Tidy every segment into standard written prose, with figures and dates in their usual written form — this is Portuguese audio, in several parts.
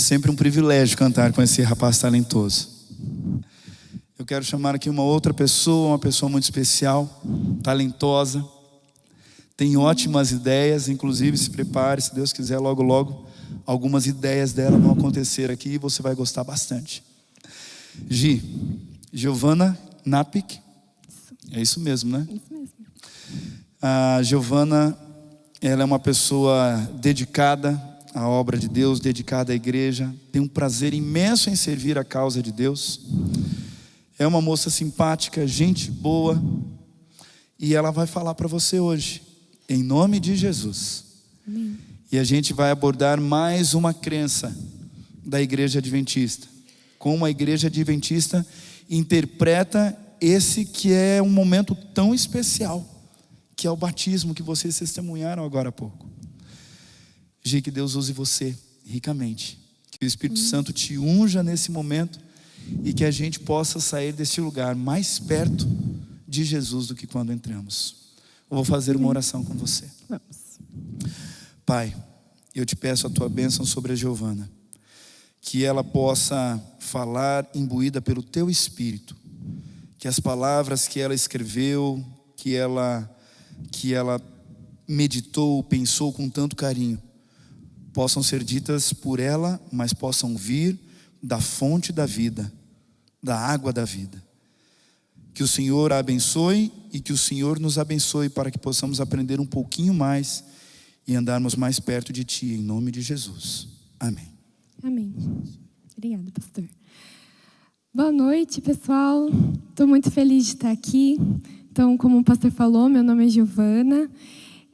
sempre um privilégio cantar com esse rapaz talentoso. Eu quero chamar aqui uma outra pessoa, uma pessoa muito especial, talentosa, tem ótimas ideias, inclusive se prepare, se Deus quiser, logo logo, algumas ideias dela vão acontecer aqui e você vai gostar bastante. Giovana Napik, é isso mesmo, né? Isso mesmo. A Giovana, ela é uma pessoa dedicada à obra de Deus, dedicada à igreja, tem um prazer imenso em servir a causa de Deus. É uma moça simpática, gente boa, e ela vai falar para você hoje, em nome de Jesus. Amém. E a gente vai abordar mais uma crença da igreja adventista, como a igreja adventista interpreta esse que é um momento tão especial, que é o batismo que vocês testemunharam agora há pouco. Que Deus use você ricamente, que o Espírito Santo te unja nesse momento e que a gente possa sair desse lugar mais perto de Jesus do que quando entramos. Eu vou fazer uma oração com você. Vamos. Pai, eu te peço a tua bênção sobre a Giovana, que ela possa falar imbuída pelo teu Espírito, que as palavras que ela escreveu, que ela meditou, pensou com tanto carinho, possam ser ditas por ela, mas possam vir da fonte da vida, da água da vida. Que o Senhor a abençoe e que o Senhor nos abençoe para que possamos aprender um pouquinho mais e andarmos mais perto de Ti, em nome de Jesus. Amém. Amém. Obrigada, pastor. Boa noite, pessoal. Estou muito feliz de estar aqui. Então, como o pastor falou, meu nome é Giovana.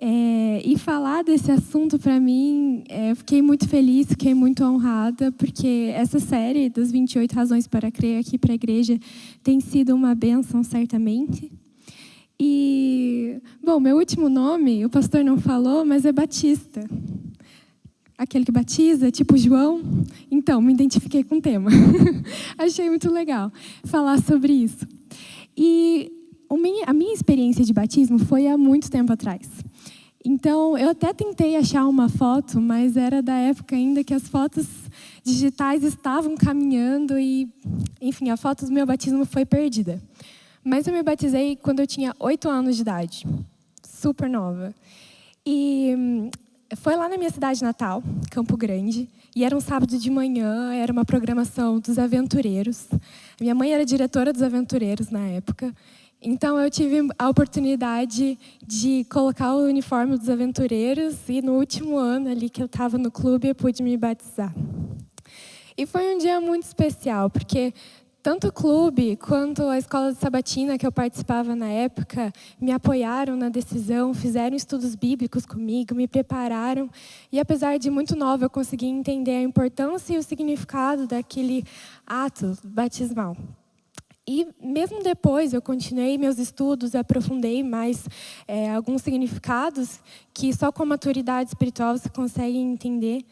E falar desse assunto para mim, eu fiquei muito feliz, fiquei muito honrada, porque essa série das 28 razões para crer aqui para a igreja tem sido uma bênção, certamente. E, bom, meu último nome, o pastor não falou, mas é Batista. Aquele que batiza, tipo João. Então, me identifiquei com o tema. Achei muito legal falar sobre isso. E a minha experiência de batismo foi há muito tempo atrás. Então, eu até tentei achar uma foto, mas era da época ainda que as fotos digitais estavam caminhando e, enfim, a foto do meu batismo foi perdida. Mas eu me batizei quando eu tinha 8 anos de idade, super nova. E foi lá na minha cidade natal, Campo Grande, e era um sábado de manhã, era uma programação dos aventureiros. Minha mãe era diretora dos aventureiros na época. Então, eu tive a oportunidade de colocar o uniforme dos aventureiros e no último ano ali que eu estava no clube, eu pude me batizar. E foi um dia muito especial, porque tanto o clube quanto a escola de sabatina que eu participava na época me apoiaram na decisão, fizeram estudos bíblicos comigo, me prepararam. E apesar de muito nova, eu consegui entender a importância e o significado daquele ato batismal. E mesmo depois eu continuei meus estudos, aprofundei mais alguns significados que só com a maturidade espiritual você consegue entender.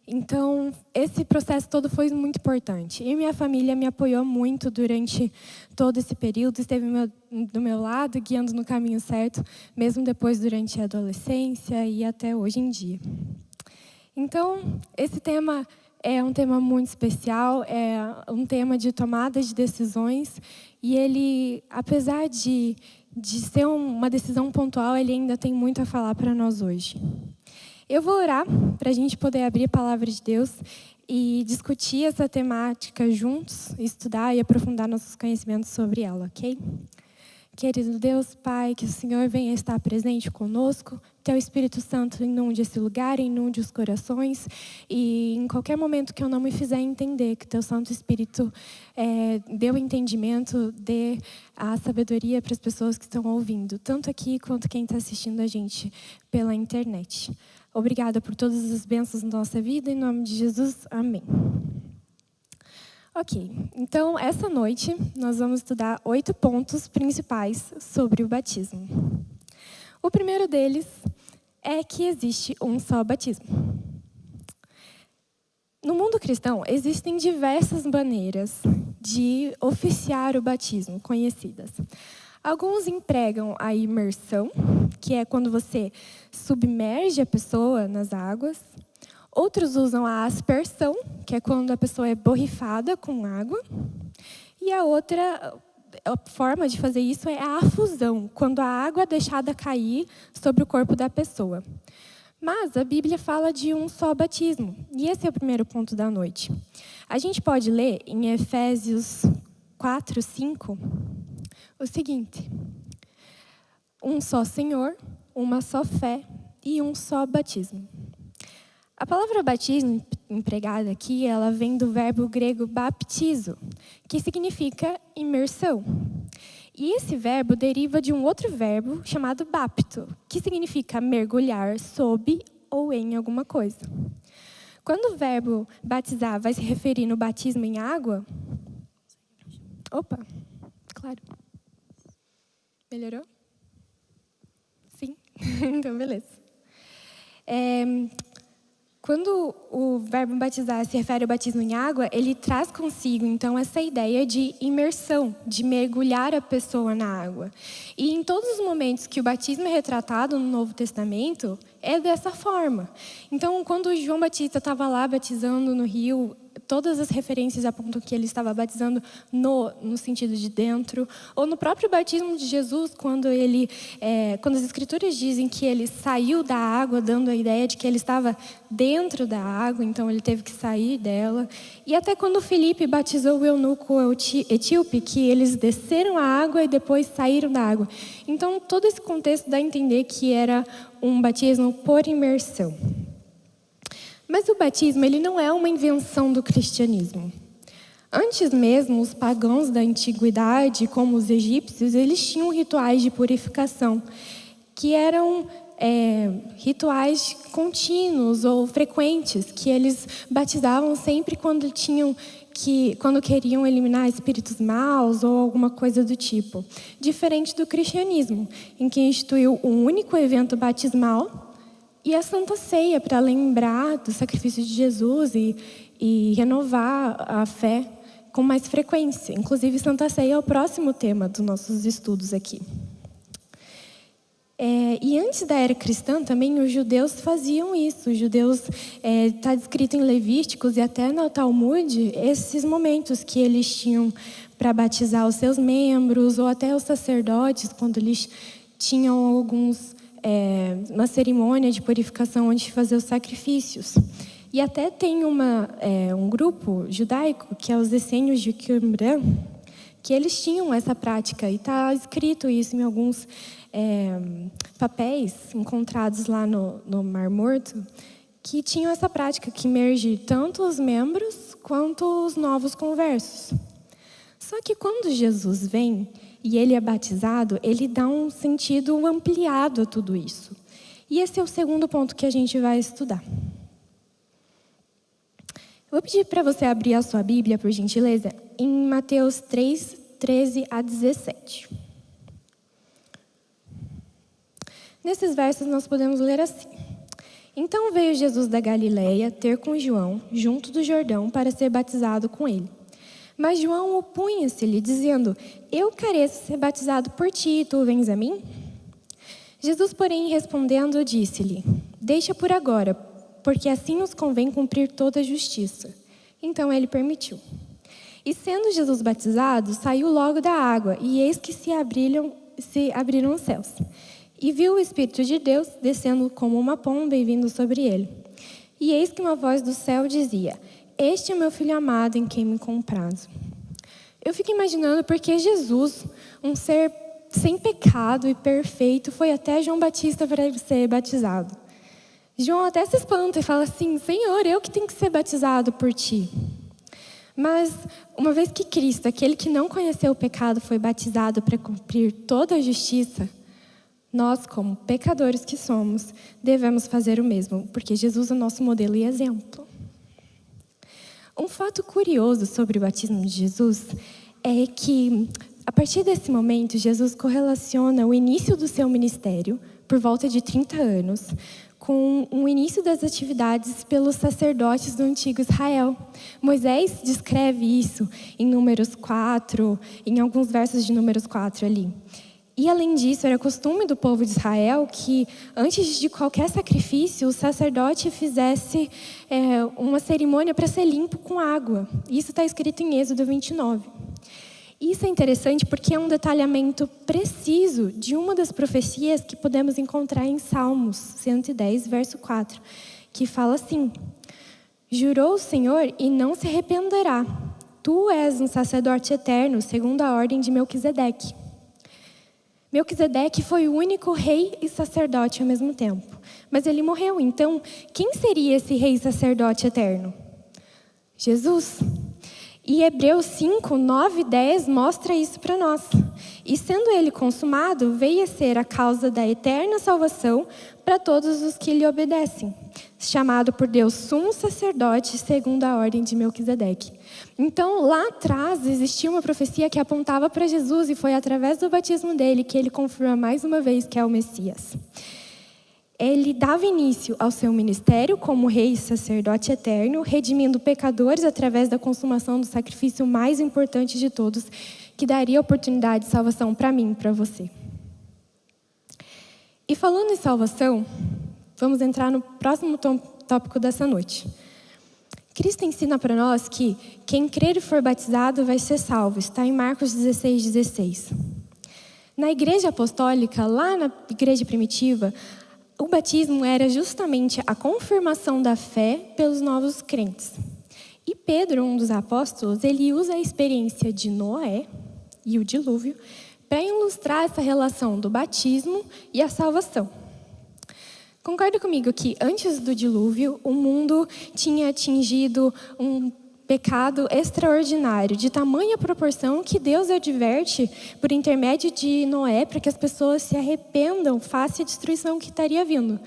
Então, esse processo todo foi muito importante. E minha família me apoiou muito durante todo esse período, esteve do meu lado, guiando no caminho certo, mesmo depois durante a adolescência e até hoje em dia. Então, esse tema é um tema muito especial, é um tema de tomada de decisões, e ele, apesar de ser uma decisão pontual, ele ainda tem muito a falar para nós hoje. Eu vou orar para a gente poder abrir a palavra de Deus e discutir essa temática juntos, estudar e aprofundar nossos conhecimentos sobre ela, ok? Querido Deus, Pai, que o Senhor venha estar presente conosco, Teu Espírito Santo inunde esse lugar, inunde os corações, e em qualquer momento que eu não me fizer entender, que Teu Santo Espírito dê o entendimento, dê a sabedoria para as pessoas que estão ouvindo, tanto aqui quanto quem está assistindo a gente pela internet. Obrigada por todas as bênçãos na nossa vida, em nome de Jesus, amém. Ok, então essa noite nós vamos estudar 8 pontos principais sobre o batismo. O primeiro deles é que existe um só batismo. No mundo cristão, existem diversas maneiras de oficiar o batismo conhecidas. Alguns empregam a imersão, que é quando você submerge a pessoa nas águas. Outros usam a aspersão, que é quando a pessoa é borrifada com água. E a outra forma de fazer isso é a afusão, quando a água é deixada cair sobre o corpo da pessoa. Mas a Bíblia fala de um só batismo, e esse é o primeiro ponto da noite. A gente pode ler em Efésios 4, 5, o seguinte: um só Senhor, uma só fé e um só batismo. A palavra batismo empregada aqui, ela vem do verbo grego baptizo, que significa imersão. E esse verbo deriva de um outro verbo chamado bapto, que significa mergulhar sob ou em alguma coisa. Quando o verbo batizar vai se referir no batismo em água... Opa, claro. Melhorou? Sim? Então, beleza. Quando o verbo batizar se refere ao batismo em água, ele traz consigo, então, essa ideia de imersão, de mergulhar a pessoa na água. E em todos os momentos que o batismo é retratado no Novo Testamento, é dessa forma. Então, quando João Batista estava lá batizando no rio, todas as referências apontam que ele estava batizando no sentido de dentro. Ou no próprio batismo de Jesus, quando as Escrituras dizem que ele saiu da água, dando a ideia de que ele estava dentro da água, então ele teve que sair dela. E até quando Filipe batizou o eunuco etíope, que eles desceram a água e depois saíram da água. Então, todo esse contexto dá a entender que era um batismo por imersão. Mas o batismo, ele não é uma invenção do cristianismo. Antes mesmo, os pagãos da antiguidade, como os egípcios, eles tinham rituais de purificação, que eram rituais contínuos ou frequentes, que eles batizavam sempre quando queriam eliminar espíritos maus ou alguma coisa do tipo. Diferente do cristianismo, em que instituiu um único evento batismal e a Santa Ceia, para lembrar do sacrifício de Jesus e renovar a fé com mais frequência. Inclusive, Santa Ceia é o próximo tema dos nossos estudos aqui. E antes da era cristã, também os judeus faziam isso. Os judeus, está descrito em Levíticos e até no Talmud, esses momentos que eles tinham para batizar os seus membros, ou até os sacerdotes, quando eles tinham uma cerimônia de purificação onde fazer os sacrifícios. E até tem um grupo judaico, que é os essênios de Qumran, que eles tinham essa prática, e está escrito isso em alguns papéis encontrados lá no Mar Morto, que tinham essa prática que imerge tanto os membros quanto os novos conversos. Só que quando Jesus vem e ele é batizado, ele dá um sentido ampliado a tudo isso. E esse é o segundo ponto que a gente vai estudar. Eu vou pedir para você abrir a sua Bíblia, por gentileza, em Mateus 3, 13 a 17. Nesses versos nós podemos ler assim: Então veio Jesus da Galileia ter com João, junto do Jordão, para ser batizado com ele. Mas João opunha-se-lhe, dizendo: Eu careço ser batizado por ti, e tu vens a mim? Jesus, porém, respondendo, disse-lhe: Deixa por agora, porque assim nos convém cumprir toda a justiça. Então ele permitiu. E sendo Jesus batizado, saiu logo da água, e eis que se abriram os céus. E viu o Espírito de Deus descendo como uma pomba e vindo sobre ele. E eis que uma voz do céu dizia: Este é meu filho amado, em quem me comprazo. Eu fico imaginando porque Jesus, um ser sem pecado e perfeito, foi até João Batista para ser batizado. João até se espanta e fala assim: Senhor, eu que tenho que ser batizado por ti. Mas, uma vez que Cristo, aquele que não conheceu o pecado, foi batizado para cumprir toda a justiça, nós, como pecadores que somos, devemos fazer o mesmo, porque Jesus é o nosso modelo e exemplo. Um fato curioso sobre o batismo de Jesus é que, a partir desse momento, Jesus correlaciona o início do seu ministério, por volta de 30 anos, com o início das atividades pelos sacerdotes do antigo Israel. Moisés descreve isso em Números 4, em alguns versos de Números 4 ali. E, além disso, era costume do povo de Israel que, antes de qualquer sacrifício, o sacerdote fizesse uma cerimônia para ser limpo com água. Isso está escrito em Êxodo 29. Isso é interessante porque é um detalhamento preciso de uma das profecias que podemos encontrar em Salmos 110, verso 4, que fala assim: jurou o Senhor e não se arrependerá. Tu és um sacerdote eterno, segundo a ordem de Melquisedeque. Melquisedeque foi o único rei e sacerdote ao mesmo tempo. Mas ele morreu. Então, quem seria esse rei e sacerdote eterno? Jesus. E Hebreus 5, 9 e 10 mostra isso para nós. E sendo ele consumado, veio a ser a causa da eterna salvação para todos os que lhe obedecem, chamado por Deus sumo sacerdote segundo a ordem de Melquisedeque. Então, lá atrás, existia uma profecia que apontava para Jesus e foi através do batismo dele que ele confirma mais uma vez que é o Messias. Ele dava início ao seu ministério como rei e sacerdote eterno, redimindo pecadores através da consumação do sacrifício mais importante de todos, que daria oportunidade de salvação para mim e para você. E falando em salvação, vamos entrar no próximo tópico dessa noite. Cristo ensina para nós que quem crer e for batizado vai ser salvo. Está em Marcos 16, 16. Na igreja apostólica, lá na igreja primitiva, o batismo era justamente a confirmação da fé pelos novos crentes. E Pedro, um dos apóstolos, ele usa a experiência de Noé e o dilúvio para ilustrar essa relação do batismo e a salvação. Concorda comigo que antes do dilúvio, o mundo tinha atingido um pecado extraordinário, de tamanha proporção que Deus adverte por intermédio de Noé para que as pessoas se arrependam face à destruição que estaria vindo.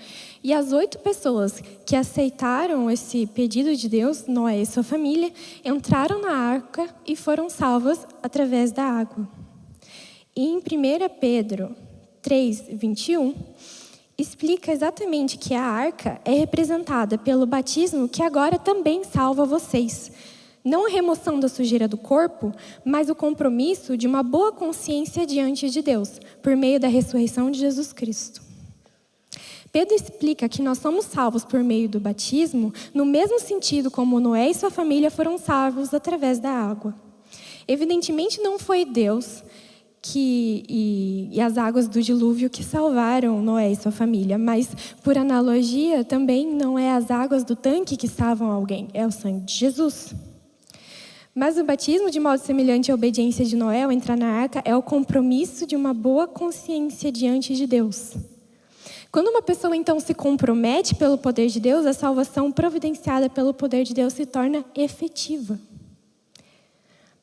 E as 8 pessoas que aceitaram esse pedido de Deus, Noé e sua família, entraram na arca e foram salvas através da água. E em 1 Pedro 3, 21, explica exatamente que a arca é representada pelo batismo que agora também salva vocês. Não a remoção da sujeira do corpo, mas o compromisso de uma boa consciência diante de Deus, por meio da ressurreição de Jesus Cristo. Pedro explica que nós somos salvos por meio do batismo, no mesmo sentido como Noé e sua família foram salvos através da água. Evidentemente não foi Deus e as águas do dilúvio que salvaram Noé e sua família, mas por analogia também não é as águas do tanque que salvam alguém, é o sangue de Jesus. Mas o batismo, de modo semelhante à obediência de Noé ao entrar na arca, é o compromisso de uma boa consciência diante de Deus. Quando uma pessoa então se compromete pelo poder de Deus, a salvação providenciada pelo poder de Deus se torna efetiva.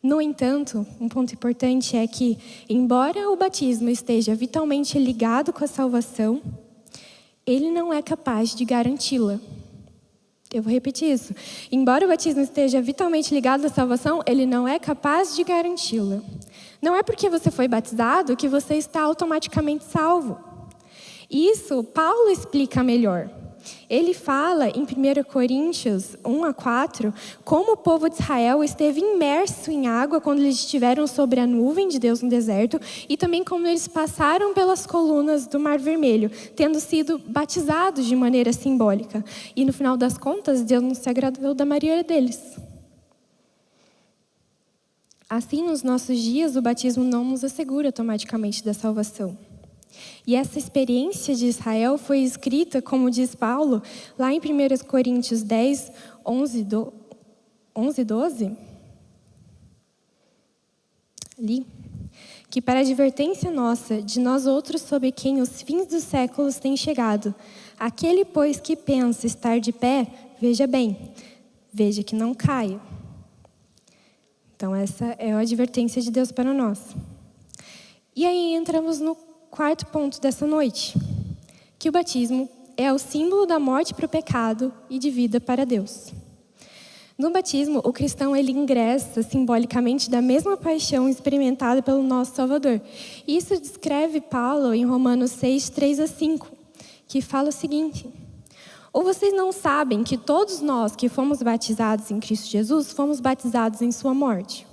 No entanto, um ponto importante é que, embora o batismo esteja vitalmente ligado com a salvação, ele não é capaz de garanti-la. Eu vou repetir isso. Embora o batismo esteja vitalmente ligado à salvação, ele não é capaz de garanti-la. Não é porque você foi batizado que você está automaticamente salvo. Isso Paulo explica melhor. Ele fala em 1 Coríntios 1 a 4, como o povo de Israel esteve imerso em água quando eles estiveram sobre a nuvem de Deus no deserto, e também como eles passaram pelas colunas do Mar Vermelho, tendo sido batizados de maneira simbólica. E no final das contas, Deus não se agradou da maioria deles. Assim, nos nossos dias, o batismo não nos assegura automaticamente da salvação. E essa experiência de Israel foi escrita, como diz Paulo, lá em 1 Coríntios 10, 11 e 12, ali, que para a advertência nossa, de nós outros sobre quem os fins dos séculos têm chegado, aquele, pois, que pensa estar de pé, veja bem, veja que não caia. Então, essa é a advertência de Deus para nós. E aí entramos no quarto ponto dessa noite, que o batismo é o símbolo da morte para o pecado e de vida para Deus. No batismo, o cristão ele ingressa simbolicamente da mesma paixão experimentada pelo nosso Salvador. Isso descreve Paulo em Romanos 6, 3 a 5, que fala o seguinte: ou vocês não sabem que todos nós que fomos batizados em Cristo Jesus, fomos batizados em sua morte?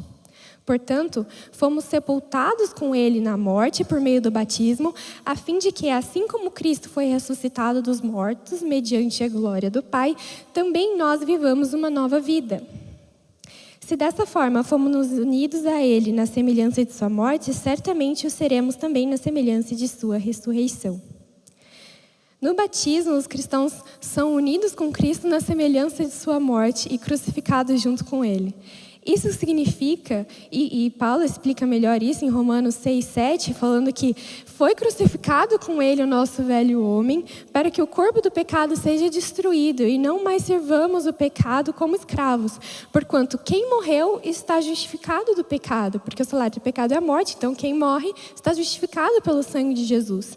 Portanto, fomos sepultados com ele na morte por meio do batismo, a fim de que, assim como Cristo foi ressuscitado dos mortos, mediante a glória do Pai, também nós vivamos uma nova vida. Se dessa forma fomos unidos a ele na semelhança de sua morte, certamente o seremos também na semelhança de sua ressurreição. No batismo, os cristãos são unidos com Cristo na semelhança de sua morte e crucificados junto com ele. Isso significa, e Paulo explica melhor isso em Romanos 6:7, falando que foi crucificado com ele o nosso velho homem, para que o corpo do pecado seja destruído e não mais servamos o pecado como escravos. Porquanto quem morreu está justificado do pecado, porque o salário do pecado é a morte, então quem morre está justificado pelo sangue de Jesus.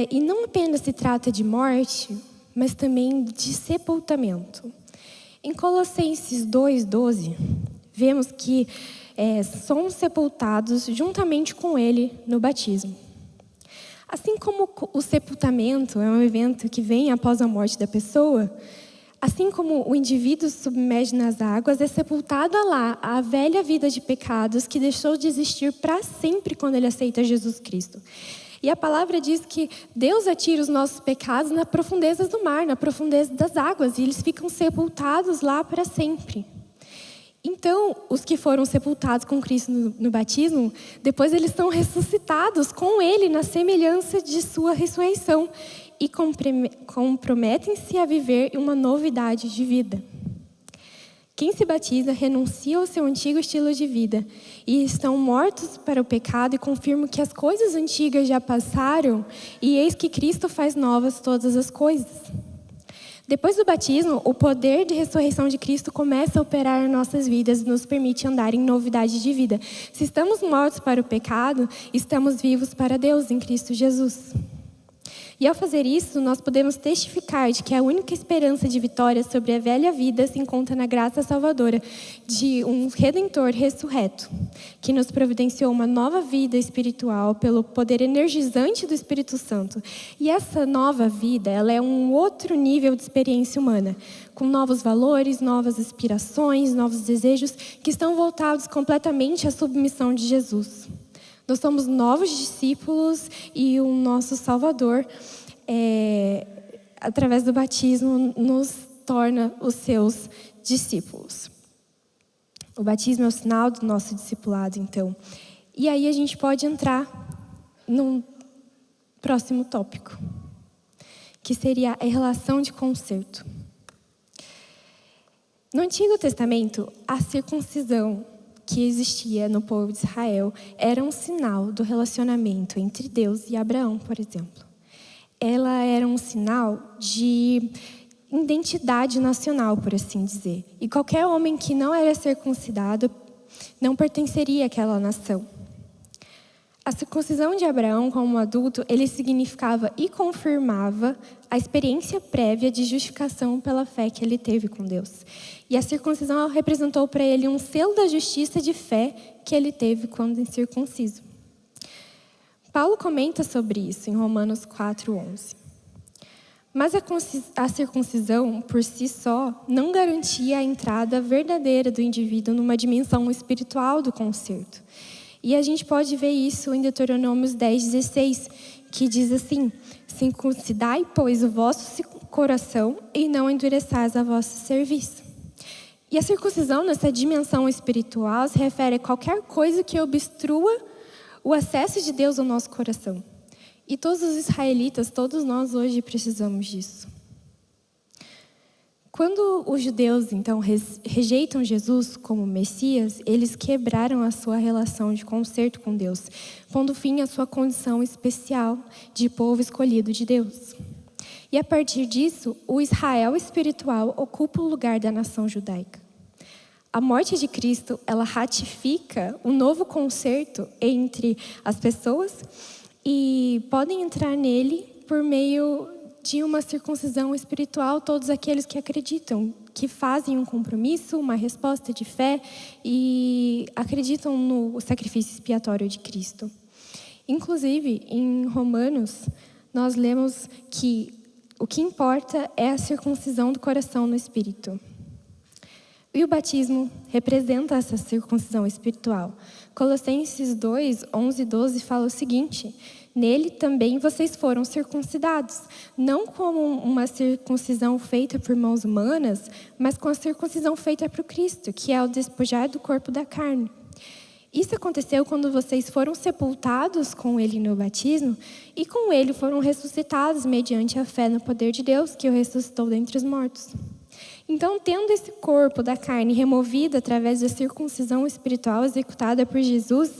E não apenas se trata de morte, mas também de sepultamento. Em Colossenses 2:12, vemos que somos sepultados juntamente com ele no batismo. Assim como o sepultamento é um evento que vem após a morte da pessoa, assim como o indivíduo se submerge nas águas, é sepultada lá a velha vida de pecados que deixou de existir para sempre quando ele aceita Jesus Cristo. E a palavra diz que Deus atira os nossos pecados nas profundezas do mar, na profundeza das águas, e eles ficam sepultados lá para sempre. Então, os que foram sepultados com Cristo no batismo, depois eles são ressuscitados com Ele na semelhança de sua ressurreição e comprometem-se a viver uma novidade de vida. Quem se batiza renuncia ao seu antigo estilo de vida e estão mortos para o pecado e confirmam que as coisas antigas já passaram e eis que Cristo faz novas todas as coisas. Depois do batismo, o poder de ressurreição de Cristo começa a operar em nossas vidas e nos permite andar em novidade de vida. Se estamos mortos para o pecado, estamos vivos para Deus em Cristo Jesus. E ao fazer isso, nós podemos testificar de que a única esperança de vitória sobre a velha vida se encontra na graça salvadora de um Redentor ressurreto, que nos providenciou uma nova vida espiritual pelo poder energizante do Espírito Santo. E essa nova vida, ela é um outro nível de experiência humana, com novos valores, novas aspirações, novos desejos, que estão voltados completamente à submissão de Jesus. Nós somos novos discípulos e o nosso Salvador, através do batismo, nos torna os seus discípulos. O batismo é o sinal do nosso discipulado, então. E aí a gente pode entrar num próximo tópico, que seria a relação de conserto. No Antigo Testamento, a circuncisão que existia no povo de Israel era um sinal do relacionamento entre Deus e Abraão, por exemplo. Ela era um sinal de identidade nacional, por assim dizer. E qualquer homem que não era circuncidado não pertenceria àquela nação. A circuncisão de Abraão, como adulto, ele significava e confirmava a experiência prévia de justificação pela fé que ele teve com Deus. E a circuncisão representou para ele um selo da justiça de fé que ele teve quando incircunciso. Paulo comenta sobre isso em Romanos 4:11. Mas a circuncisão, por si só, não garantia a entrada verdadeira do indivíduo numa dimensão espiritual do conserto. E a gente pode ver isso em Deuteronômios 10:16, que diz assim: circuncidai, pois, o vosso coração e não endureçais a vosso serviço. E a circuncisão, nessa dimensão espiritual, se refere a qualquer coisa que obstrua o acesso de Deus ao nosso coração. E todos os israelitas, todos nós hoje precisamos disso. Quando os judeus, então, rejeitam Jesus como Messias, eles quebraram a sua relação de conserto com Deus, pondo fim à sua condição especial de povo escolhido de Deus. E a partir disso, o Israel espiritual ocupa o lugar da nação judaica. A morte de Cristo, ela ratifica um novo conserto entre as pessoas e podem entrar nele por meio de uma circuncisão espiritual todos aqueles que acreditam, que fazem um compromisso, uma resposta de fé e acreditam no sacrifício expiatório de Cristo. Inclusive, em Romanos, nós lemos que o que importa é a circuncisão do coração no espírito. E o batismo representa essa circuncisão espiritual. Colossenses 2, 11 e 12 fala o seguinte: nele também vocês foram circuncidados, não como uma circuncisão feita por mãos humanas, mas com a circuncisão feita por Cristo, que é o despojar do corpo da carne. Isso aconteceu quando vocês foram sepultados com ele no batismo e com ele foram ressuscitados mediante a fé no poder de Deus, que o ressuscitou dentre os mortos. Então, tendo esse corpo da carne removido através da circuncisão espiritual executada por Jesus,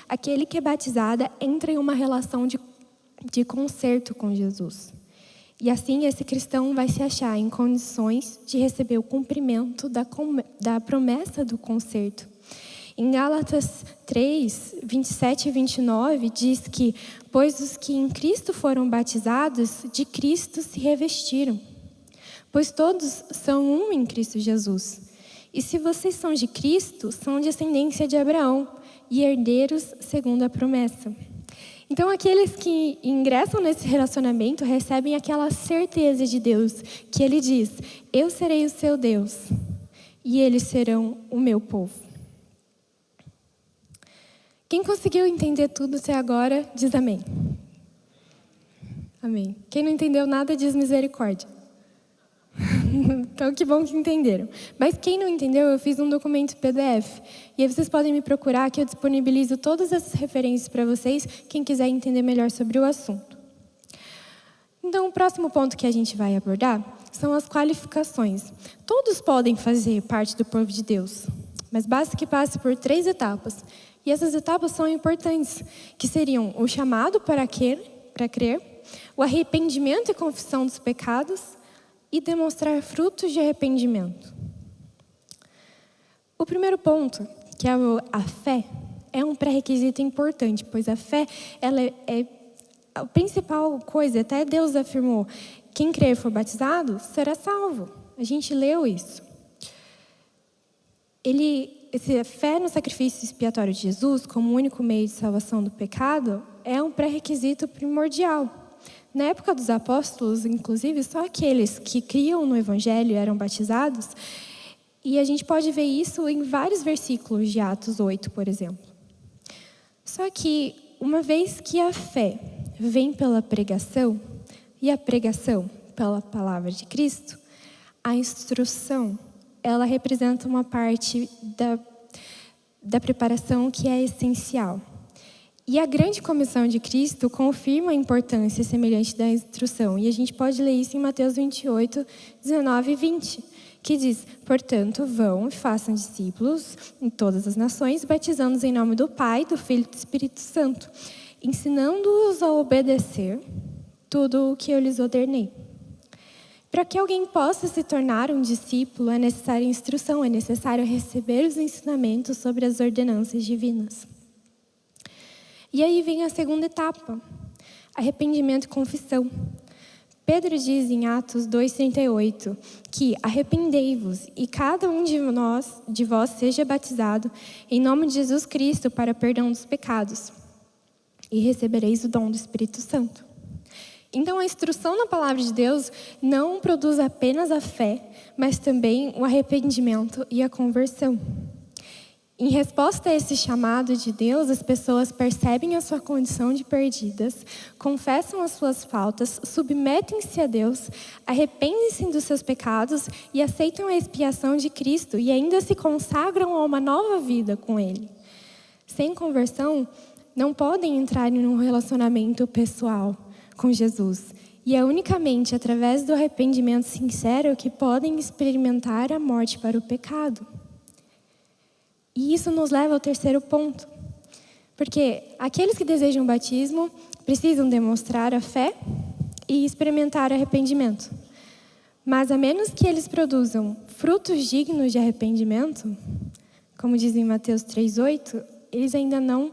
aquele que é batizado entra em uma relação de concerto com Jesus. E assim, esse cristão vai se achar em condições de receber o cumprimento da promessa do concerto. Em Gálatas 3, 27 e 29, diz que: pois os que em Cristo foram batizados, de Cristo se revestiram. Pois todos são um em Cristo Jesus. E se vocês são de Cristo, são descendência de Abraão e herdeiros segundo a promessa. Então, aqueles que ingressam nesse relacionamento recebem aquela certeza de Deus, que Ele diz: eu serei o seu Deus e eles serão o meu povo. Quem conseguiu entender tudo até agora, diz amém. Amém. Quem não entendeu nada, diz misericórdia. Então, que bom que entenderam. Mas quem não entendeu, eu fiz um documento PDF. E aí vocês podem me procurar, que eu disponibilizo todas essas referências para vocês, quem quiser entender melhor sobre o assunto. Então, o próximo ponto que a gente vai abordar são as qualificações. Todos podem fazer parte do povo de Deus, mas basta que passe por 3 etapas. E essas etapas são importantes, que seriam o chamado para crer, o arrependimento e confissão dos pecados e demonstrar frutos de arrependimento. O primeiro ponto, que é a fé, é um pré-requisito importante, pois a fé ela é a principal coisa. Até Deus afirmou: quem crer e for batizado será salvo. A gente leu isso. Essa fé no sacrifício expiatório de Jesus, como único meio de salvação do pecado, é um pré-requisito primordial. Na época dos apóstolos, inclusive, só aqueles que criam no Evangelho eram batizados. E a gente pode ver isso em vários versículos de Atos 8, por exemplo. Só que, uma vez que a fé vem pela pregação, e a pregação pela palavra de Cristo, a instrução, ela representa uma parte da preparação que é essencial. E a grande comissão de Cristo confirma a importância semelhante da instrução. E a gente pode ler isso em Mateus 28, 19 e 20, que diz: portanto, vão e façam discípulos em todas as nações, batizando-os em nome do Pai, do Filho e do Espírito Santo, ensinando-os a obedecer tudo o que eu lhes ordenei. Para que alguém possa se tornar um discípulo, é necessária instrução, é necessário receber os ensinamentos sobre as ordenanças divinas. E aí vem a segunda etapa, arrependimento e confissão. Pedro diz em Atos 2,38 que arrependei-vos e cada um de vós seja batizado em nome de Jesus Cristo para perdão dos pecados e recebereis o dom do Espírito Santo. Então, a instrução na palavra de Deus não produz apenas a fé, mas também o arrependimento e a conversão. Em resposta a esse chamado de Deus, as pessoas percebem a sua condição de perdidas, confessam as suas faltas, submetem-se a Deus, arrependem-se dos seus pecados e aceitam a expiação de Cristo e ainda se consagram a uma nova vida com Ele. Sem conversão, não podem entrar em um relacionamento pessoal com Jesus. E é unicamente através do arrependimento sincero que podem experimentar a morte para o pecado. E isso nos leva ao terceiro ponto. Porque aqueles que desejam o batismo precisam demonstrar a fé e experimentar arrependimento. Mas a menos que eles produzam frutos dignos de arrependimento, como diz em Mateus 3,8, eles ainda não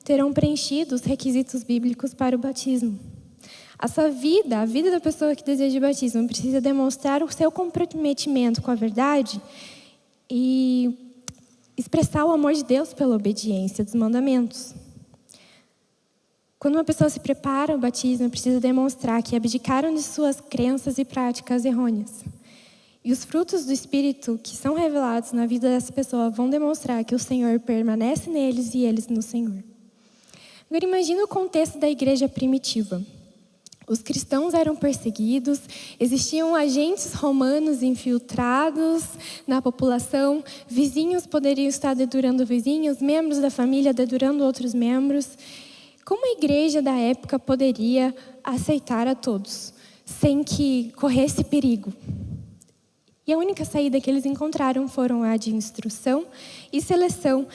terão preenchido os requisitos bíblicos para o batismo. A sua vida, a vida da pessoa que deseja o batismo, precisa demonstrar o seu comprometimento com a verdade e expressar o amor de Deus pela obediência dos mandamentos. Quando uma pessoa se prepara ao batismo, precisa demonstrar que abdicaram de suas crenças e práticas errôneas. E os frutos do Espírito que são revelados na vida dessa pessoa vão demonstrar que o Senhor permanece neles e eles no Senhor. Agora imagine o contexto da igreja primitiva. Os cristãos eram perseguidos, existiam agentes romanos infiltrados na população, vizinhos poderiam estar dedurando vizinhos, membros da família dedurando outros membros. Como a igreja da época poderia aceitar a todos, sem que corresse perigo? E a única saída que eles encontraram foram a de instrução e seleção,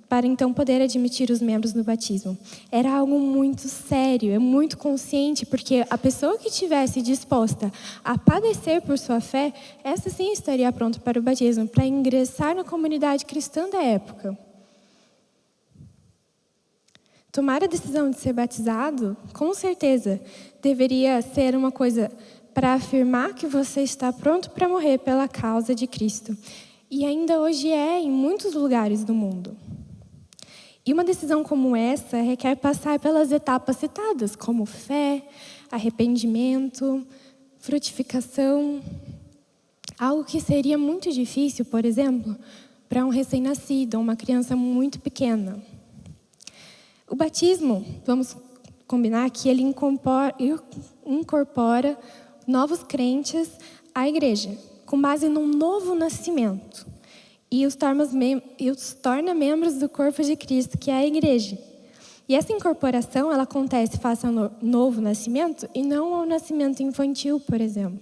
para então poder admitir os membros no batismo. Era algo muito sério, muito consciente, porque a pessoa que estivesse disposta a padecer por sua fé, essa sim estaria pronta para o batismo, para ingressar na comunidade cristã da época. Tomar a decisão de ser batizado, com certeza, deveria ser uma coisa para afirmar que você está pronto para morrer pela causa de Cristo. E ainda hoje é em muitos lugares do mundo. E uma decisão como essa requer passar pelas etapas citadas, como fé, arrependimento, frutificação. Algo que seria muito difícil, por exemplo, para um recém-nascido ou uma criança muito pequena. O batismo, vamos combinar que ele incorpora novos crentes à igreja, com base num novo nascimento. E os torna membros do corpo de Cristo, que é a igreja. E essa incorporação, ela acontece face ao novo nascimento e não ao nascimento infantil, por exemplo.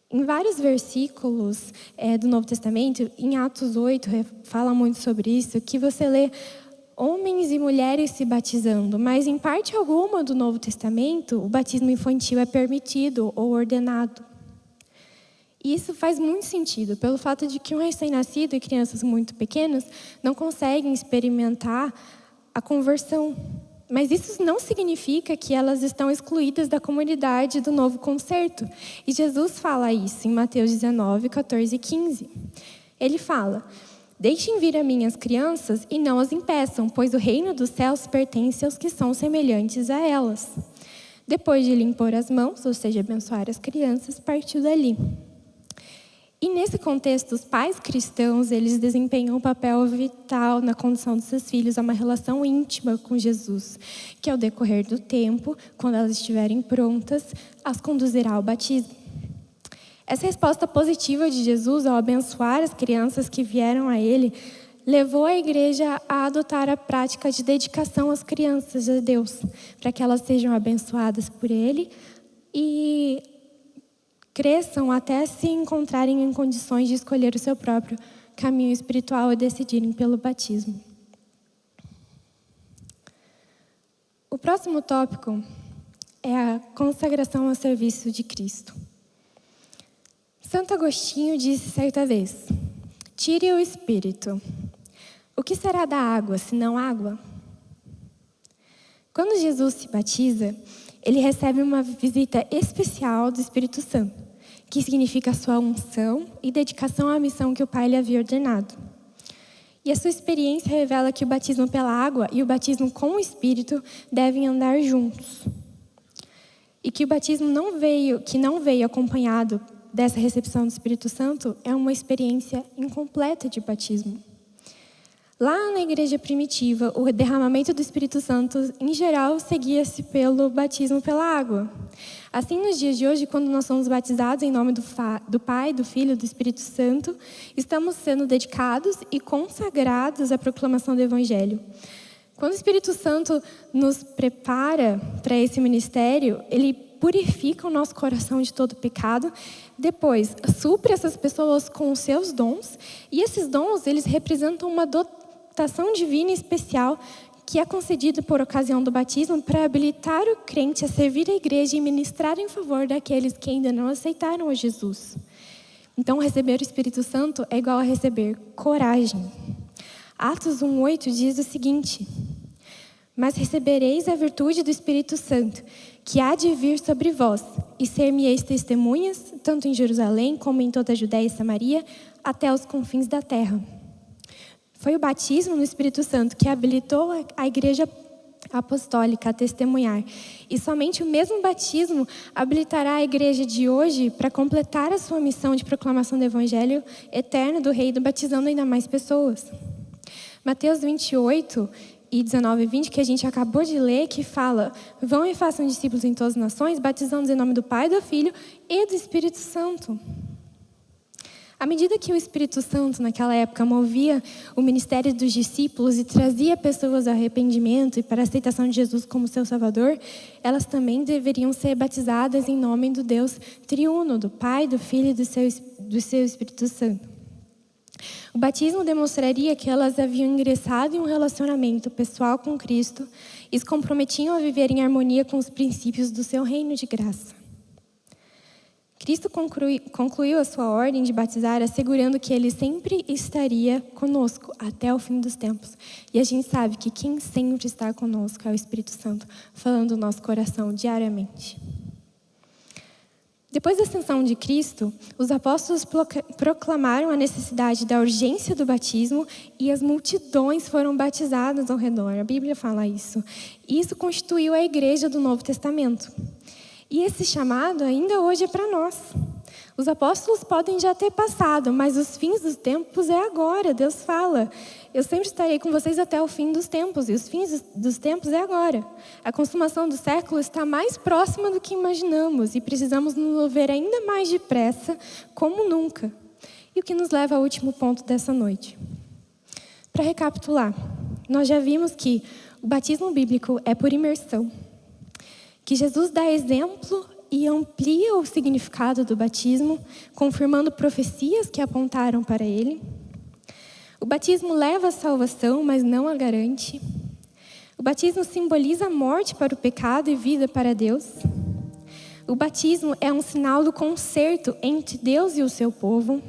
Em vários versículos do Novo Testamento, em Atos 8, fala muito sobre isso, que você lê homens e mulheres se batizando, mas em parte alguma do Novo Testamento, o batismo infantil é permitido ou ordenado. E isso faz muito sentido, pelo fato de que um recém-nascido e crianças muito pequenas não conseguem experimentar a conversão. Mas isso não significa que elas estão excluídas da comunidade do novo concerto. E Jesus fala isso em Mateus 19, 14 e 15. Ele fala: "Deixem vir a mim as crianças e não as impeçam, pois o reino dos céus pertence aos que são semelhantes a elas." Depois de lhe impor as mãos, ou seja, abençoar as crianças, partiu dali. E nesse contexto, os pais cristãos, eles desempenham um papel vital na condução dos seus filhos a uma relação íntima com Jesus, que ao decorrer do tempo, quando elas estiverem prontas, as conduzirá ao batismo. Essa resposta positiva de Jesus ao abençoar as crianças que vieram a ele, levou a igreja a adotar a prática de dedicação às crianças a Deus, para que elas sejam abençoadas por ele e cresçam até se encontrarem em condições de escolher o seu próprio caminho espiritual e decidirem pelo batismo. O próximo tópico é a consagração ao serviço de Cristo. Santo Agostinho disse certa vez: "Tire o espírito. O que será da água, senão água?" Quando Jesus se batiza, ele recebe uma visita especial do Espírito Santo, que significa a sua unção e dedicação à missão que o Pai lhe havia ordenado. E a sua experiência revela que o batismo pela água e o batismo com o Espírito devem andar juntos. E que o batismo que não veio acompanhado dessa recepção do Espírito Santo é uma experiência incompleta de batismo. Lá na igreja primitiva, o derramamento do Espírito Santo, em geral, seguia-se pelo batismo pela água. Assim, nos dias de hoje, quando nós somos batizados em nome do Pai, do Filho e do Espírito Santo, estamos sendo dedicados e consagrados à proclamação do Evangelho. Quando o Espírito Santo nos prepara para esse ministério, ele purifica o nosso coração de todo pecado, depois supre essas pessoas com os seus dons, e esses dons, eles representam uma dotação divina especial que é concedida por ocasião do batismo para habilitar o crente a servir a igreja e ministrar em favor daqueles que ainda não aceitaram a Jesus. Então, receber o Espírito Santo é igual a receber coragem. Atos 1:8 diz o seguinte: "Mas recebereis a virtude do Espírito Santo, que há de vir sobre vós, e ser-me-eis testemunhas, tanto em Jerusalém como em toda a Judéia e Samaria, até os confins da terra." Foi o batismo no Espírito Santo que habilitou a igreja apostólica a testemunhar. E somente o mesmo batismo habilitará a igreja de hoje para completar a sua missão de proclamação do evangelho eterno do Reino, batizando ainda mais pessoas. Mateus 28 e 19 e 20, que a gente acabou de ler, que fala: vão e façam discípulos em todas as nações, batizando-os em nome do Pai, do Filho e do Espírito Santo. À medida que o Espírito Santo, naquela época, movia o ministério dos discípulos e trazia pessoas ao arrependimento e para a aceitação de Jesus como seu Salvador, elas também deveriam ser batizadas em nome do Deus triuno, do Pai, do Filho e do seu Espírito Santo. O batismo demonstraria que elas haviam ingressado em um relacionamento pessoal com Cristo e se comprometiam a viver em harmonia com os princípios do seu reino de graça. Cristo concluiu a sua ordem de batizar assegurando que Ele sempre estaria conosco até o fim dos tempos. E a gente sabe que quem sempre está conosco é o Espírito Santo, falando no nosso coração diariamente. Depois da ascensão de Cristo, os apóstolos proclamaram a necessidade da urgência do batismo e as multidões foram batizadas ao redor. A Bíblia fala isso. E isso constituiu a igreja do Novo Testamento. E esse chamado ainda hoje é para nós. Os apóstolos podem já ter passado, mas os fins dos tempos é agora. Deus fala: eu sempre estarei com vocês até o fim dos tempos, e os fins dos tempos é agora. A consumação do século está mais próxima do que imaginamos, e precisamos nos mover ainda mais depressa, como nunca. E o que nos leva ao último ponto dessa noite. Para recapitular, nós já vimos que o batismo bíblico é por imersão, que Jesus dá exemplo e amplia o significado do batismo, confirmando profecias que apontaram para ele. O batismo leva à salvação, mas não a garante. O batismo simboliza a morte para o pecado e vida para Deus. O batismo é um sinal do concerto entre Deus e o seu povo.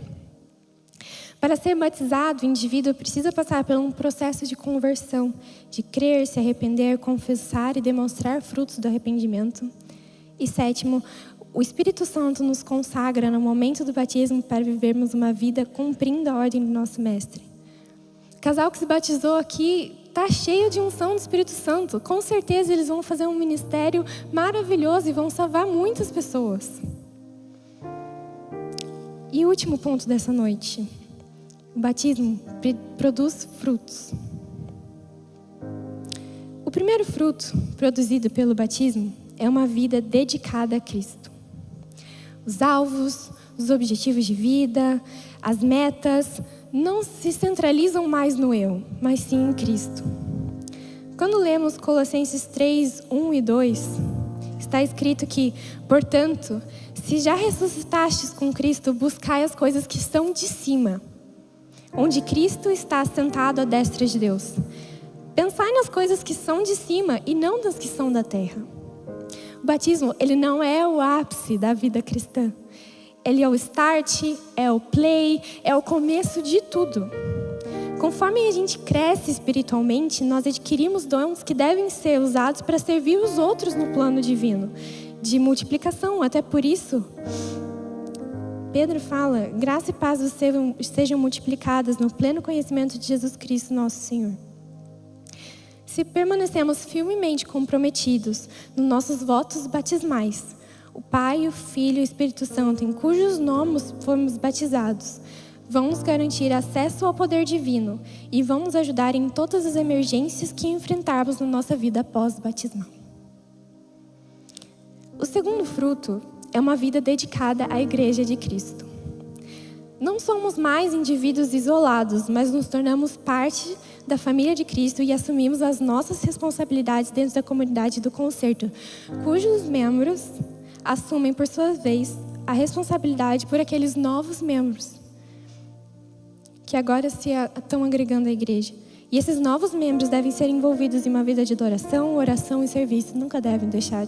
Para ser batizado, o indivíduo precisa passar por um processo de conversão, de crer, se arrepender, confessar e demonstrar frutos do arrependimento. E sétimo, o Espírito Santo nos consagra no momento do batismo para vivermos uma vida cumprindo a ordem do nosso Mestre. O casal que se batizou aqui está cheio de unção do Espírito Santo. Com certeza eles vão fazer um ministério maravilhoso e vão salvar muitas pessoas. E o último ponto dessa noite. O batismo produz frutos. O primeiro fruto produzido pelo batismo é uma vida dedicada a Cristo. Os alvos, os objetivos de vida, as metas não se centralizam mais no eu, mas sim em Cristo. Quando lemos Colossenses 3, 1 e 2, está escrito que, portanto, se já ressuscitastes com Cristo, buscai as coisas que são de cima, onde Cristo está sentado à destra de Deus. Pensai nas coisas que são de cima e não das que são da terra. O batismo, ele não é o ápice da vida cristã. Ele é o start, é o play, é o começo de tudo. Conforme a gente cresce espiritualmente, nós adquirimos dons que devem ser usados para servir os outros no plano divino, de multiplicação. Até por isso, Pedro fala: graça e paz sejam multiplicadas no pleno conhecimento de Jesus Cristo, nosso Senhor. Se permanecemos firmemente comprometidos nos nossos votos batismais, o Pai, o Filho e o Espírito Santo, em cujos nomes fomos batizados, vão nos garantir acesso ao poder divino e vão nos ajudar em todas as emergências que enfrentarmos na nossa vida pós-batismal. O segundo fruto é uma vida dedicada à Igreja de Cristo. Não somos mais indivíduos isolados, mas nos tornamos parte da família de Cristo e assumimos as nossas responsabilidades dentro da comunidade do concerto, cujos membros assumem, por sua vez, a responsabilidade por aqueles novos membros que agora estão agregando à igreja. E esses novos membros devem ser envolvidos em uma vida de adoração, oração e serviço, nunca devem deixar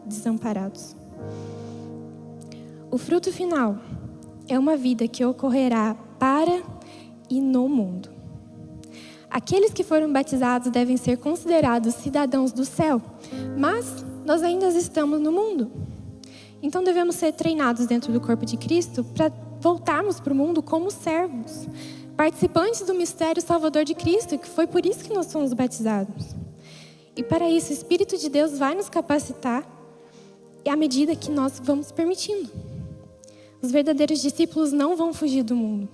desamparados. O fruto final é uma vida que ocorrerá para e no mundo. Aqueles que foram batizados devem ser considerados cidadãos do céu, mas nós ainda estamos no mundo. Então devemos ser treinados dentro do corpo de Cristo para voltarmos para o mundo como servos, participantes do mistério salvador de Cristo, que foi por isso que nós fomos batizados. E para isso, o Espírito de Deus vai nos capacitar à medida que nós vamos permitindo. Os verdadeiros discípulos não vão fugir do mundo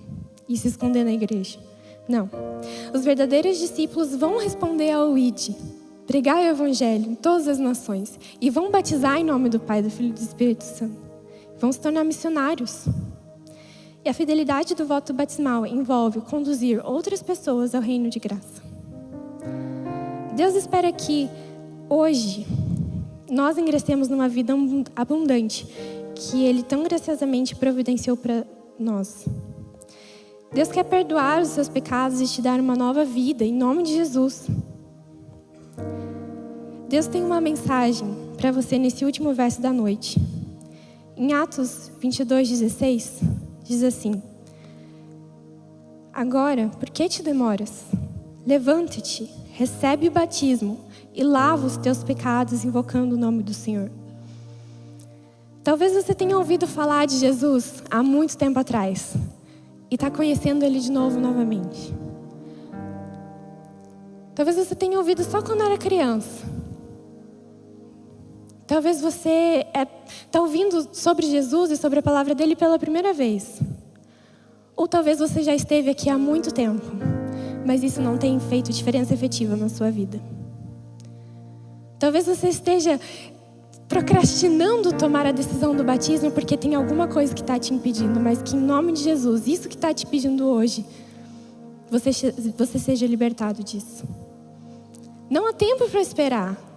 e se esconder na igreja. Não. Os verdadeiros discípulos vão responder ao ID, pregar o Evangelho em todas as nações e vão batizar em nome do Pai, do Filho e do Espírito Santo. Vão se tornar missionários. E a fidelidade do voto batismal envolve conduzir outras pessoas ao reino de graça. Deus espera que hoje nós ingressemos numa vida abundante que Ele tão graciosamente providenciou para nós. Deus quer perdoar os seus pecados e te dar uma nova vida, em nome de Jesus. Deus tem uma mensagem para você nesse último verso da noite. Em Atos 22:16, diz assim: agora, por que te demoras? Levanta-te, recebe o batismo e lava os teus pecados invocando o nome do Senhor. Talvez você tenha ouvido falar de Jesus há muito tempo atrás e está conhecendo Ele de novo novamente. Talvez você tenha ouvido só quando era criança. Talvez você está ouvindo sobre Jesus e sobre a palavra dele pela primeira vez. Ou talvez você já esteve aqui há muito tempo, mas isso não tem feito diferença efetiva na sua vida. Talvez você esteja procrastinando tomar a decisão do batismo porque tem alguma coisa que está te impedindo, mas que em nome de Jesus, isso que está te pedindo hoje, você seja libertado disso. Não há tempo para esperar.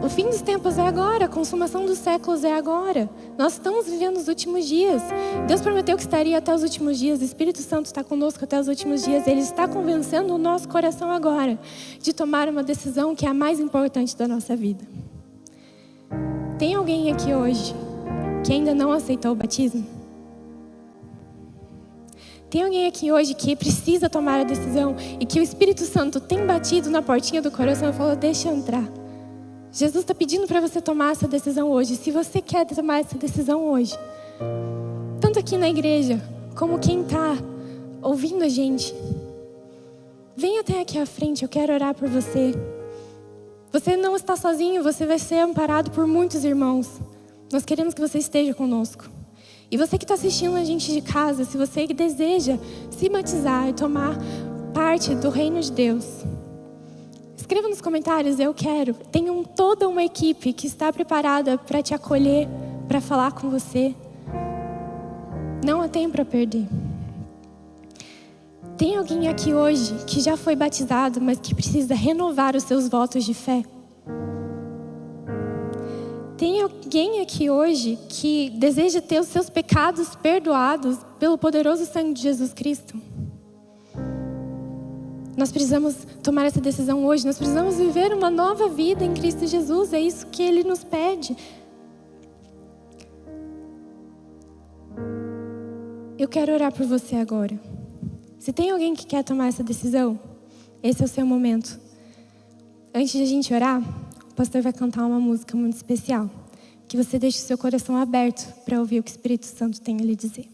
O fim dos tempos é agora, a consumação dos séculos é agora. Nós estamos vivendo os últimos dias. Deus prometeu que estaria até os últimos dias. O Espírito Santo está conosco até os últimos dias. Ele está convencendo o nosso coração agora de tomar uma decisão que é a mais importante da nossa vida. Tem alguém aqui hoje que ainda não aceitou o batismo? Tem alguém aqui hoje que precisa tomar a decisão e que o Espírito Santo tem batido na portinha do coração e falou: deixa eu entrar. Jesus está pedindo para você tomar essa decisão hoje. Se você quer tomar essa decisão hoje, tanto aqui na igreja, como quem está ouvindo a gente, vem até aqui à frente, eu quero orar por você. Você não está sozinho, você vai ser amparado por muitos irmãos. Nós queremos que você esteja conosco. E você que está assistindo a gente de casa, se você deseja se batizar e tomar parte do reino de Deus, escreva nos comentários: eu quero. Tem toda uma equipe que está preparada para te acolher, para falar com você. Não há tempo para perder. Tem alguém aqui hoje que já foi batizado, mas que precisa renovar os seus votos de fé? Tem alguém aqui hoje que deseja ter os seus pecados perdoados pelo poderoso sangue de Jesus Cristo? Nós precisamos tomar essa decisão hoje. Nós precisamos viver uma nova vida em Cristo Jesus. É isso que Ele nos pede. Eu quero orar por você agora. Se tem alguém que quer tomar essa decisão, esse é o seu momento. Antes de a gente orar, o pastor vai cantar uma música muito especial. Que você deixe o seu coração aberto para ouvir o que o Espírito Santo tem a lhe dizer.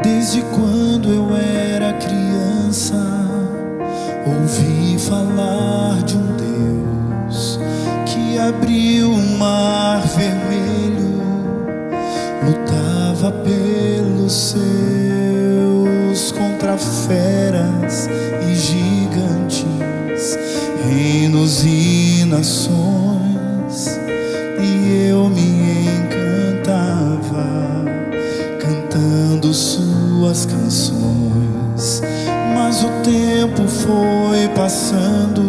Desde quando eu era criança, ouvi falar de um Deus que abriu o mar vermelho, lutava pelos seus contra feras e gigantes, reinos e nações, e eu me encantava cantando suas canções. Mas o tempo foi passando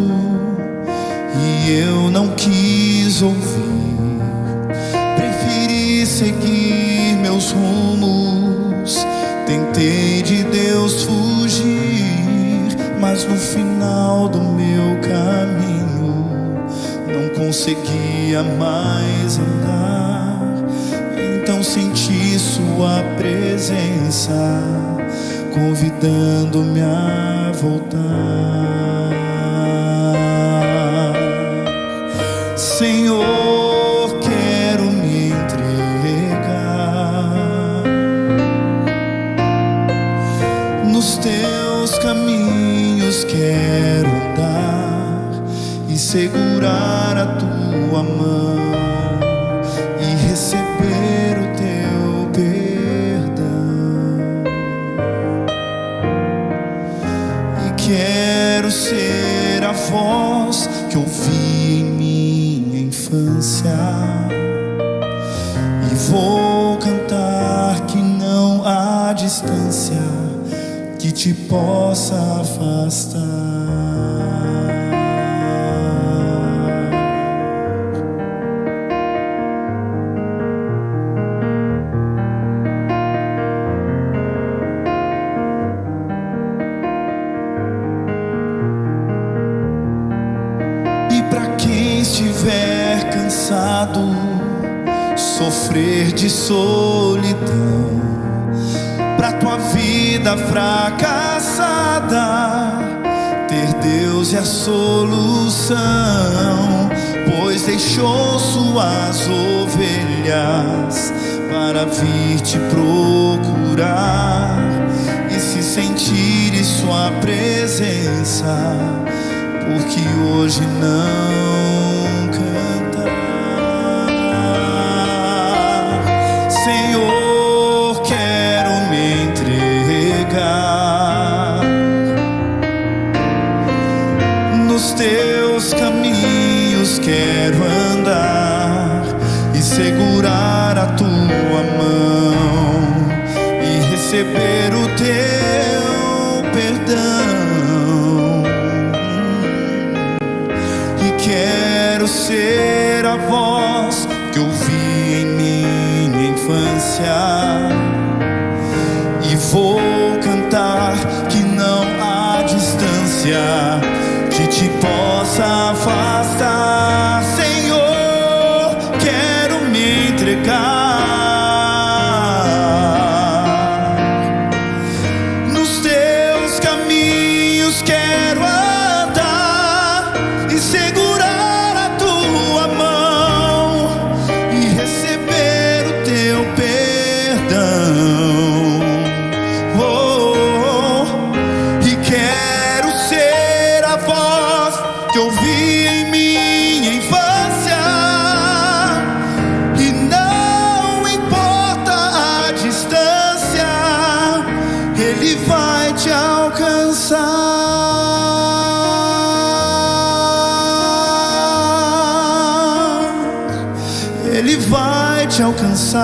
e eu não quis ouvir. Preferi seguir meus rumos, tentei de Deus fugir, mas no final do meu caminho não conseguia mais andar. Então senti sua presença, convidando-me a voltar. Senhor, quero me entregar nos teus caminhos, quero andar e segurar a tua mão e receber o teu perdão. E quero ser a voz que ouvi em minha infância, e vou cantar que não há distância que te possa afastar. Estiver cansado, sofrer de solidão, pra tua vida fracassada, ter Deus é a solução, pois deixou suas ovelhas para vir te procurar e se sentir em sua presença, porque hoje não Senhor, quero me entregar nos teus caminhos, quero andar e segurar a tua mão e receber o teu perdão. E quero ser a voz que ouvi em minha infância, e vou cantar que não há distância que te possa afastar. Senhor, quero me entregar nos teus caminhos, quero andar e segurar a tua mão e receber o teu perdão. E quero ser a voz que ouvi em minha infância, e não importa a distância, Ele vai te alcançar. Ele vai te alcançar.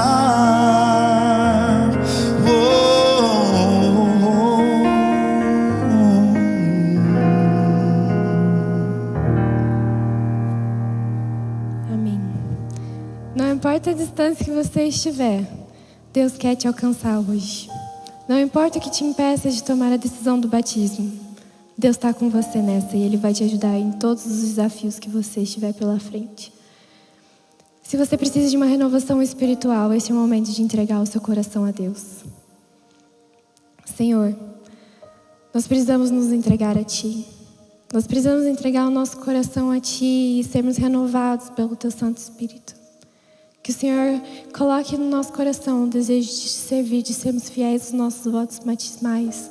Amém. Não importa a distância que você estiver, Deus quer te alcançar hoje. Não importa o que te impeça de tomar a decisão do batismo, Deus está com você nessa e Ele vai te ajudar em todos os desafios que você estiver pela frente. Se você precisa de uma renovação espiritual, esse é o momento de entregar o seu coração a Deus. Senhor, nós precisamos nos entregar a Ti. Nós precisamos entregar o nosso coração a Ti e sermos renovados pelo Teu Santo Espírito. Que o Senhor coloque no nosso coração o desejo de te servir, de sermos fiéis aos nossos votos batismais,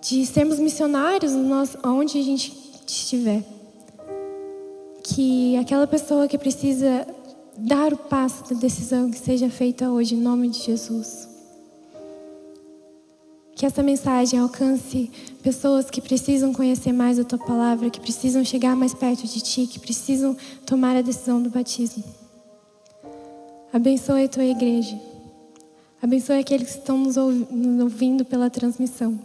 de sermos missionários onde a gente estiver. Que aquela pessoa que precisa dar o passo da decisão, que seja feita hoje em nome de Jesus. Que essa mensagem alcance pessoas que precisam conhecer mais a Tua palavra, que precisam chegar mais perto de Ti, que precisam tomar a decisão do batismo. Abençoe a Tua igreja. Abençoe aqueles que estão nos ouvindo pela transmissão.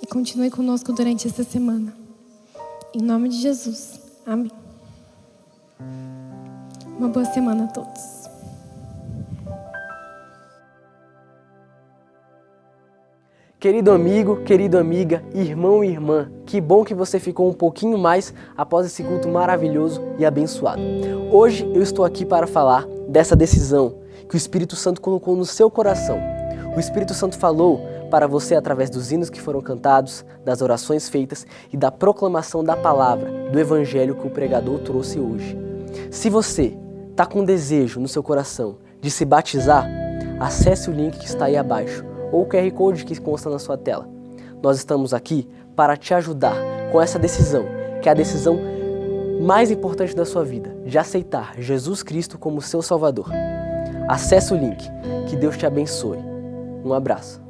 E continue conosco durante essa semana. Em nome de Jesus. Amém. Uma boa semana a todos. Querido amigo, querida amiga, irmão e irmã, que bom que você ficou um pouquinho mais após esse culto maravilhoso e abençoado. Hoje eu estou aqui para falar dessa decisão que o Espírito Santo colocou no seu coração. O Espírito Santo falou para você através dos hinos que foram cantados, das orações feitas e da proclamação da palavra, do evangelho que o pregador trouxe hoje. Se você está com desejo no seu coração de se batizar, acesse o link que está aí abaixo ou o QR Code que consta na sua tela. Nós estamos aqui para te ajudar com essa decisão, que é a decisão mais importante da sua vida, de aceitar Jesus Cristo como seu Salvador. Acesse o link. Que Deus te abençoe. Um abraço.